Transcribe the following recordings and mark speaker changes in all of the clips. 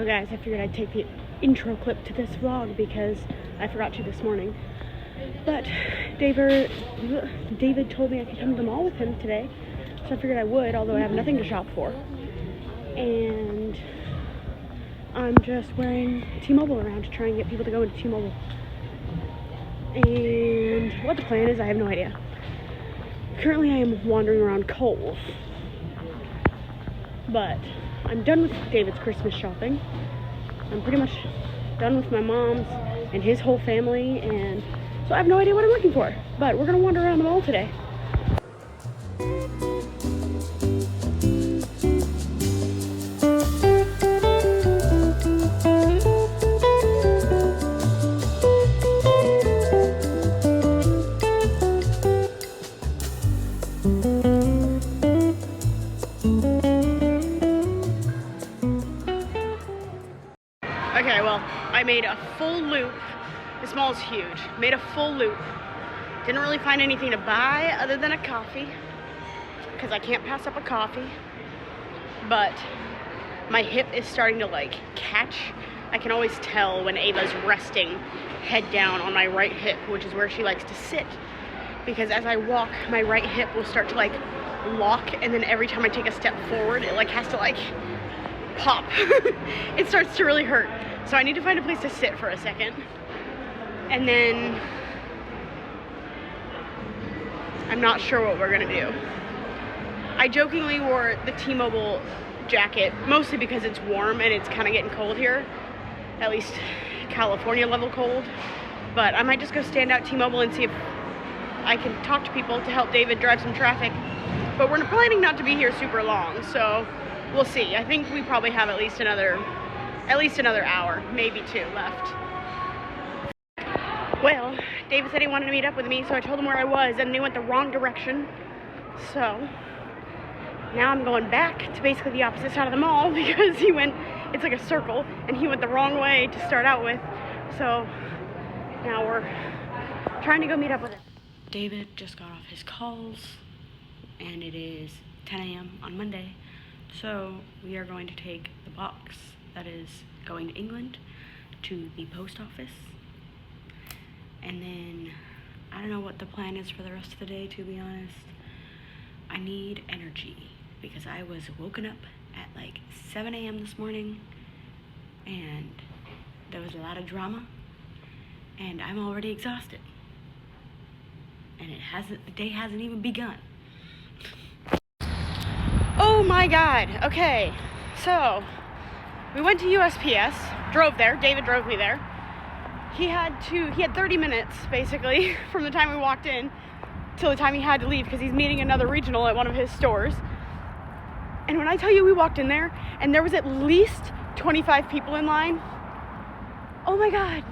Speaker 1: guys, I figured I'd take the intro clip to this vlog because I forgot to this morning. But David told me I could come to the mall with him today, so I figured I would, although I have nothing to shop for. And I'm just wearing T-Mobile around to try and get people to go into T-Mobile. And what the plan is, I have no idea. Currently I am wandering around Kohl's. But I'm done with David's Christmas shopping. I'm pretty much done with my mom's and his whole family, and so I have no idea what I'm looking for. But we're gonna wander around the mall today. Okay, well, I made a full loop. This mall is huge. Made a full loop. Didn't really find anything to buy other than a coffee, because I can't pass up a coffee. But my hip is starting to like catch. I can always tell when Ava's resting head down on my right hip, which is where she likes to sit. Because as I walk, my right hip will start to like lock, and then every time I take a step forward, it like has to like pop. It starts to really hurt. So I need to find a place to sit for a second. And then I'm not sure what we're gonna do. I jokingly wore the T-Mobile jacket, mostly because it's warm and it's kind of getting cold here. At least California level cold. But I might just go stand out T-Mobile and see if I can talk to people to help David drive some traffic. But we're planning not to be here super long, so we'll see. I think we probably have at least another hour, maybe two left. Well, David said he wanted to meet up with me, so I told him where I was, and he went the wrong direction. So now I'm going back to basically the opposite side of the mall because it's like a circle, and he went the wrong way to start out with. So now we're trying to go meet up with him. David just got off his calls, and it is 10 a.m. on Monday. So we are going to take the box that is going to England to the post office. And then I don't know what the plan is for the rest of the day, to be honest. I need energy because I was woken up at like 7 a.m. this morning and there was a lot of drama and I'm already exhausted. And the day hasn't even begun. Oh my God, okay, so we went to USPS, drove there, David drove me there. He had 30 minutes basically from the time we walked in till the time he had to leave because he's meeting another regional at one of his stores. And when I tell you we walked in there and there was at least 25 people in line, oh my God.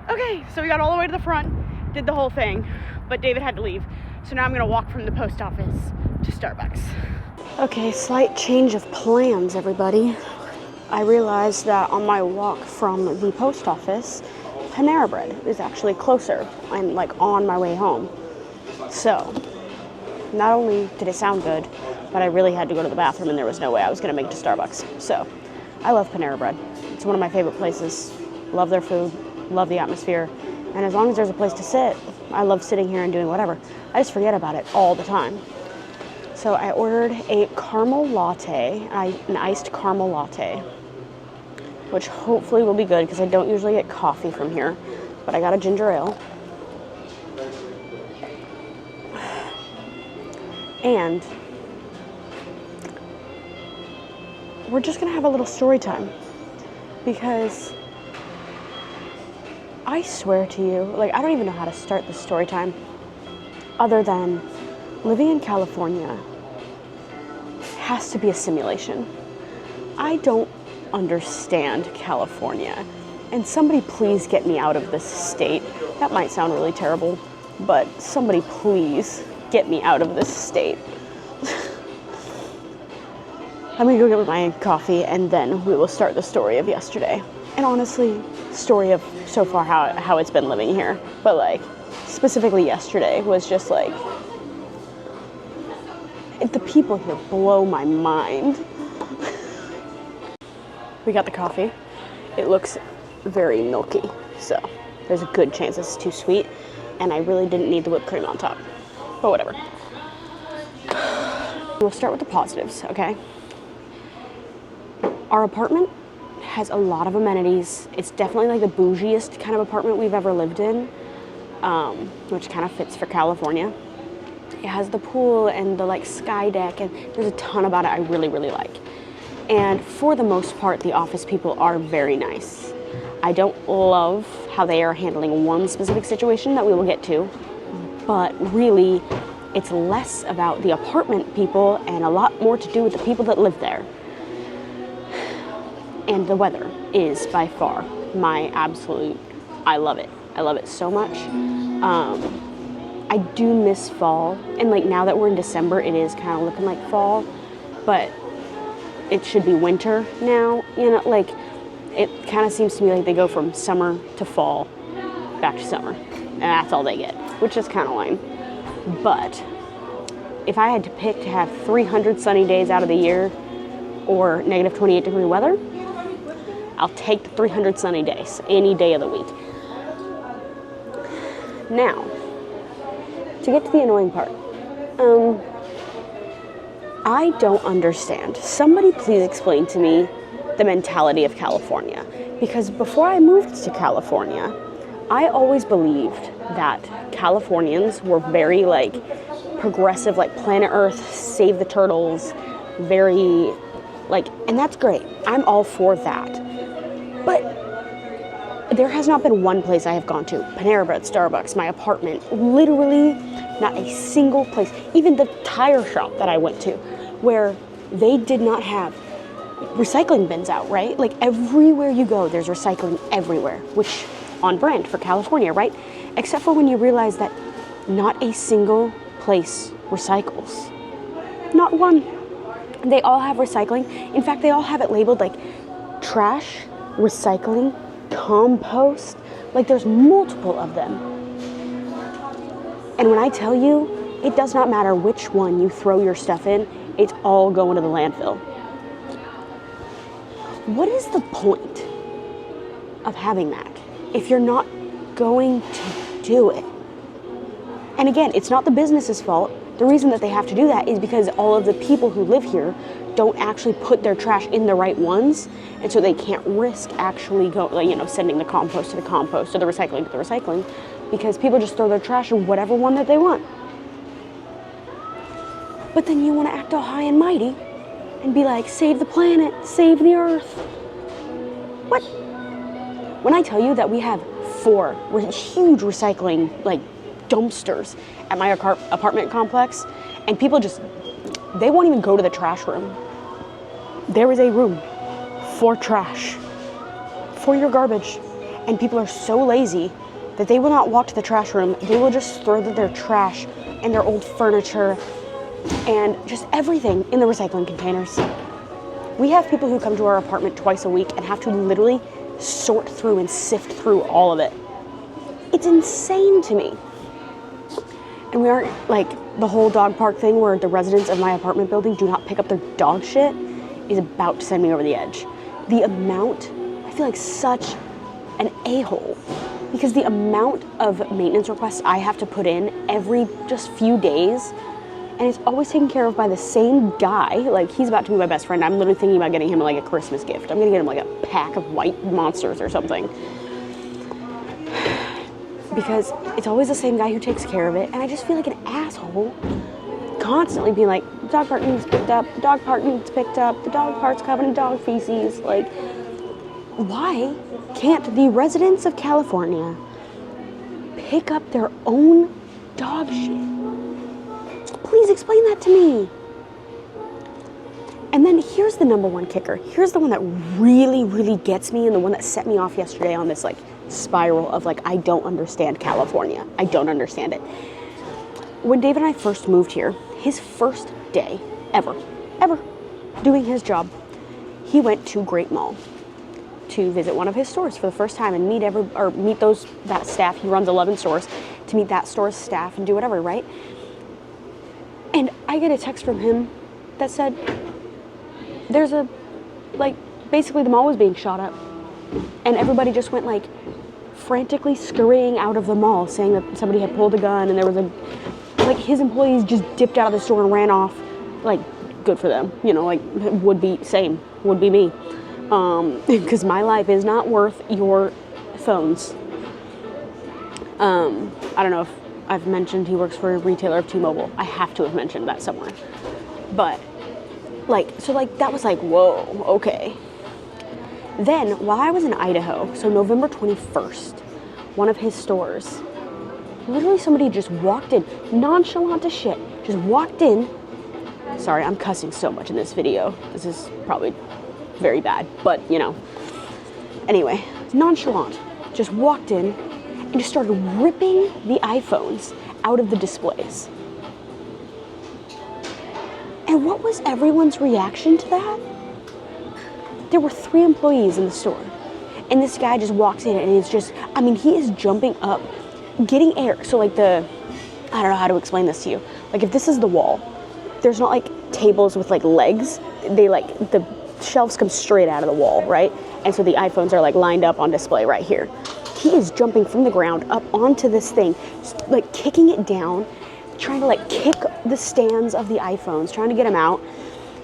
Speaker 1: Okay, so we got all the way to the front, did the whole thing, but David had to leave. So now I'm gonna walk from the post office to Starbucks. Okay, slight change of plans, everybody. I realized that on my walk from the post office, Panera Bread is actually closer. I'm like on my way home. So, not only did it sound good, but I really had to go to the bathroom and there was no way I was gonna make it to Starbucks. So, I love Panera Bread. It's one of my favorite places. Love their food, love the atmosphere. And as long as there's a place to sit, I love sitting here and doing whatever. I just forget about it all the time. So I ordered a caramel latte, an iced caramel latte, which hopefully will be good because I don't usually get coffee from here, but I got a ginger ale. And we're just gonna have a little story time because I swear to you, like I don't even know how to start this story time other than living in California has to be a simulation. I don't understand California, and somebody please get me out of this state. That might sound really terrible, but somebody please get me out of this state. I'm gonna go get my coffee and then we will start the story of yesterday. And honestly, story of so far how it's been living here, but like specifically yesterday was just like, the people here blow my mind. We got the coffee. It looks very milky, so there's a good chance this is too sweet, and I really didn't need the whipped cream on top, but whatever. We'll start with the positives, okay? Our apartment has a lot of amenities. It's definitely like the bougiest kind of apartment we've ever lived in, which kind of fits for California. It has the pool and the like sky deck, and there's a ton about it I really, really like. And for the most part, the office people are very nice. I don't love how they are handling one specific situation that we will get to, but really, it's less about the apartment people and a lot more to do with the people that live there. And the weather is by far my absolute, I love it. I love it so much. I do miss fall, and like now that we're in December, it is kind of looking like fall, but it should be winter now, you know, like it kind of seems to me like they go from summer to fall, back to summer, and that's all they get, which is kind of lame. But if I had to pick to have 300 sunny days out of the year or negative 28 degree weather, I'll take the 300 sunny days any day of the week. Now, to get to the annoying part, I don't understand. Somebody please explain to me the mentality of California. Because before I moved to California, I always believed that Californians were very like progressive, like planet Earth, save the turtles, very like, and that's great. I'm all for that. But there has not been one place I have gone to, Panera Bread, Starbucks, my apartment, literally not a single place, even the tire shop that I went to, where they did not have recycling bins out, right? Like everywhere you go, there's recycling everywhere, which on brand for California, right? Except for when you realize that not a single place recycles. Not one. They all have recycling. In fact, they all have it labeled like trash, recycling, compost. Like there's multiple of them. And when I tell you, it does not matter which one you throw your stuff in, it's all going to the landfill. What is the point of having that if you're not going to do it? And again, it's not the business's fault. The reason that they have to do that is because all of the people who live here don't actually put their trash in the right ones, and so they can't risk actually sending the compost to the compost or the recycling to the recycling, because people just throw their trash in whatever one that they want. But then you want to act all high and mighty and be like, save the planet, save the earth. What? When I tell you that we have 4 huge recycling like dumpsters at my apartment complex, and people they won't even go to the trash room. There is a room for trash, for your garbage, and people are so lazy that they will not walk to the trash room. They will just throw their trash and their old furniture and just everything in the recycling containers. We have people who come to our apartment twice a week and have to literally sort through and sift through all of it. It's insane to me. And we aren't like the whole dog park thing where the residents of my apartment building do not pick up their dog shit is about to send me over the edge. The amount, I feel like such an a-hole, because the amount of maintenance requests I have to put in every just few days, and it's always taken care of by the same guy. Like, he's about to be my best friend. I'm literally thinking about getting him like a Christmas gift. I'm gonna get him like a pack of white monsters or something. Because it's always the same guy who takes care of it, and I just feel like an asshole constantly being like, the dog park needs picked up, the dog park needs picked up, the dog park's covered in dog feces. Like, why can't the residents of California pick up their own dog shit? Please explain that to me. And then here's the number one kicker. Here's the one that really, really gets me, and the one that set me off yesterday on this like spiral of like, I don't understand California. I don't understand it. When David and I first moved here, his first day ever doing his job, he went to Great Mall to visit one of his stores for the first time and meet that staff. He runs 11 stores, to meet that store's staff and do whatever, right? And I get a text from him that said, there's a like basically the mall was being shot up. And everybody just went like frantically scurrying out of the mall saying that somebody had pulled a gun, and there was like his employees just dipped out of the store and ran off. Like, good for them, you know, like would be me. Because my life is not worth your phones. I don't know if I've mentioned he works for a retailer of T-Mobile. I have to have mentioned that somewhere. But, like, so, like, that was like, whoa, okay. Then, while I was in Idaho, so November 21st, one of his stores, literally somebody just walked in, nonchalant as shit, just walked in. Sorry, I'm cussing so much in this video. This is probably very bad, but, you know. Anyway, nonchalant, just walked in and just started ripping the iPhones out of the displays. And what was everyone's reaction to that? There were 3 employees in the store. And this guy just walks in and is just, I mean, he is jumping up, getting air. So like I don't know how to explain this to you. Like if this is the wall, there's not like tables with like legs. They like, the shelves come straight out of the wall, right? And so the iPhones are like lined up on display right here. He is jumping from the ground up onto this thing, like kicking it down, trying to like kick the stands of the iPhones, trying to get them out,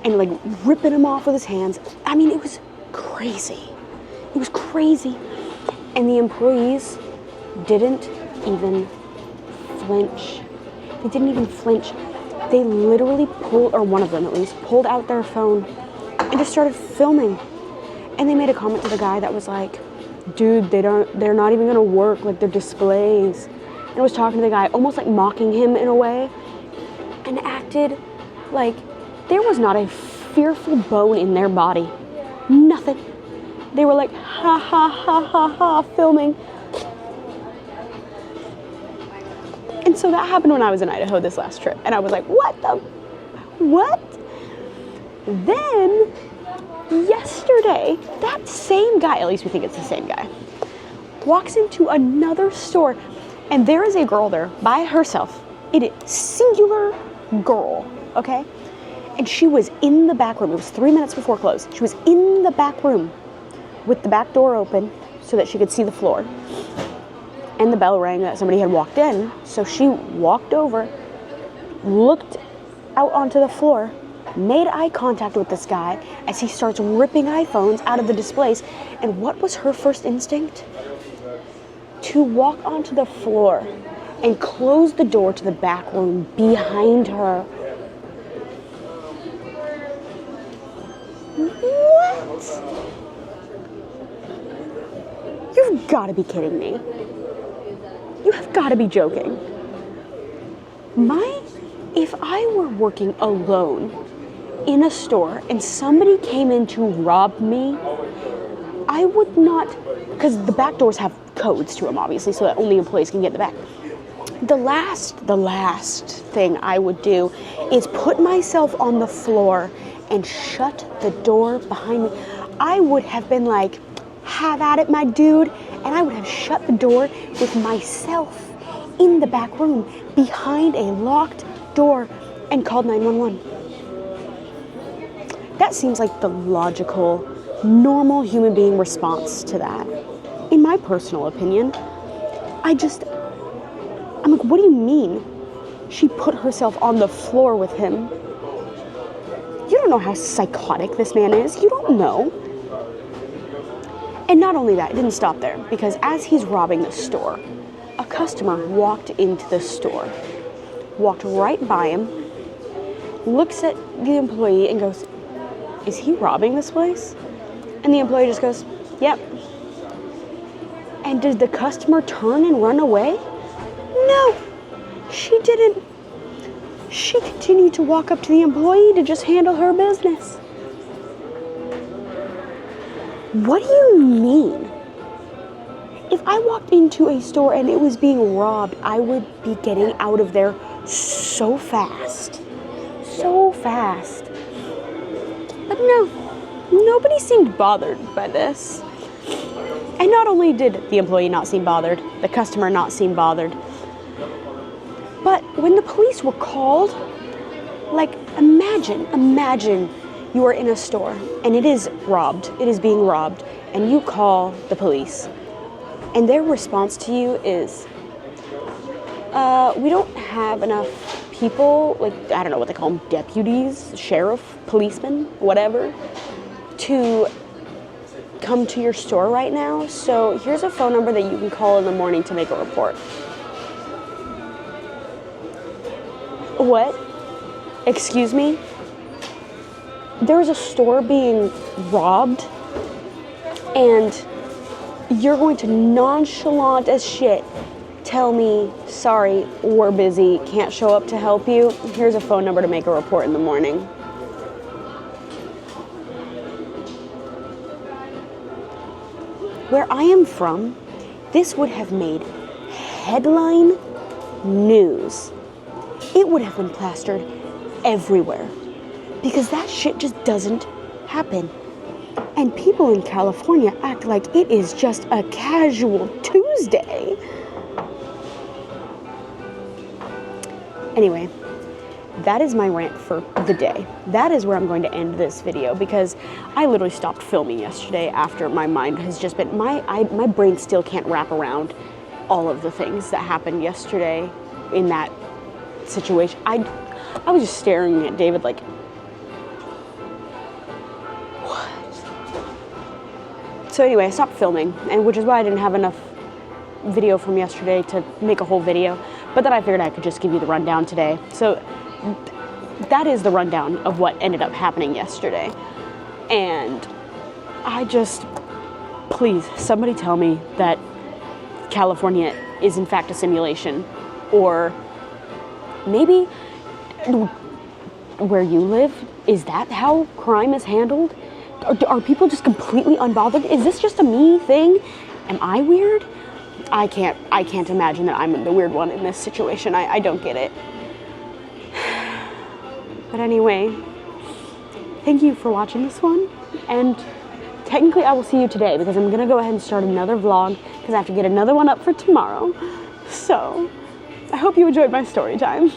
Speaker 1: and like ripping them off with his hands. I mean, it was crazy. It was crazy. And the employees didn't even flinch. They didn't even flinch. They literally pulled, or one of them at least, pulled out their phone and just started filming. And they made a comment to the guy that was like, dude, they're not even gonna work, like they're displays. And I was talking to the guy, almost like mocking him in a way, and acted like there was not a fearful bone in their body. Nothing. They were like, ha ha ha ha ha, filming. And so that happened when I was in Idaho this last trip. And I was like, what? Then, yesterday, that same guy, at least we think it's the same guy, walks into another store, and there is a girl there by herself. It is singular girl, okay? And she was in the back room. It was 3 minutes before close. She was in the back room with the back door open so that she could see the floor. And the bell rang that somebody had walked in. So she walked over, looked out onto the floor, made eye contact with this guy as he starts ripping iPhones out of the displays. And what was her first instinct? To walk onto the floor and close the door to the back room behind her. What? You've got to be kidding me. You have got to be joking. If I were working alone in a store and somebody came in to rob me, I would not, because the back doors have codes to them, obviously, so that only employees can get the back. The last thing I would do is put myself on the floor and shut the door behind me. I would have been like, have at it, my dude, and I would have shut the door with myself in the back room behind a locked door and called 911. That seems like the logical, normal human being response to that. In my personal opinion, I'm like, what do you mean? She put herself on the floor with him. You don't know how psychotic this man is. You don't know. And not only that, it didn't stop there, because as he's robbing the store, a customer walked into the store, walked right by him, looks at the employee and goes, is he robbing this place? And the employee just goes, yep. And did the customer turn and run away? No, she didn't. She continued to walk up to the employee to just handle her business. What do you mean? If I walked into a store and it was being robbed, I would be getting out of there so fast. So fast. But no, nobody seemed bothered by this. And not only did the employee not seem bothered, the customer not seem bothered, but when the police were called, like imagine You are in a store and it is robbed. It is being robbed, and you call the police. And their response to you is, we don't have enough people, like, I don't know what they call them, deputies, sheriff, policemen, whatever, to come to your store right now. So here's a phone number that you can call in the morning to make a report. What? Excuse me? There's a store being robbed, and you're going to nonchalant as shit tell me, sorry, we're busy, can't show up to help you. Here's a phone number to make a report in the morning. Where I am from, this would have made headline news. It would have been plastered everywhere, because that shit just doesn't happen. And people in California act like it is just a casual Tuesday. Anyway, that is my rant for the day. That is where I'm going to end this video, because I literally stopped filming yesterday after my mind has just been, my brain still can't wrap around all of the things that happened yesterday in that situation. I was just staring at David like, what? So anyway, I stopped filming, and which is why I didn't have enough video from yesterday to make a whole video, but then I figured I could just give you the rundown today. So that is the rundown of what ended up happening yesterday. And I just, please, somebody tell me that California is in fact a simulation, or maybe where you live, is that how crime is handled? Are people just completely unbothered? Is this just a me thing? Am I weird? I can't imagine that I'm the weird one in this situation. I don't get it. But anyway, thank you for watching this one. And technically I will see you today, because I'm gonna go ahead and start another vlog, because I have to get another one up for tomorrow. So I hope you enjoyed my story time.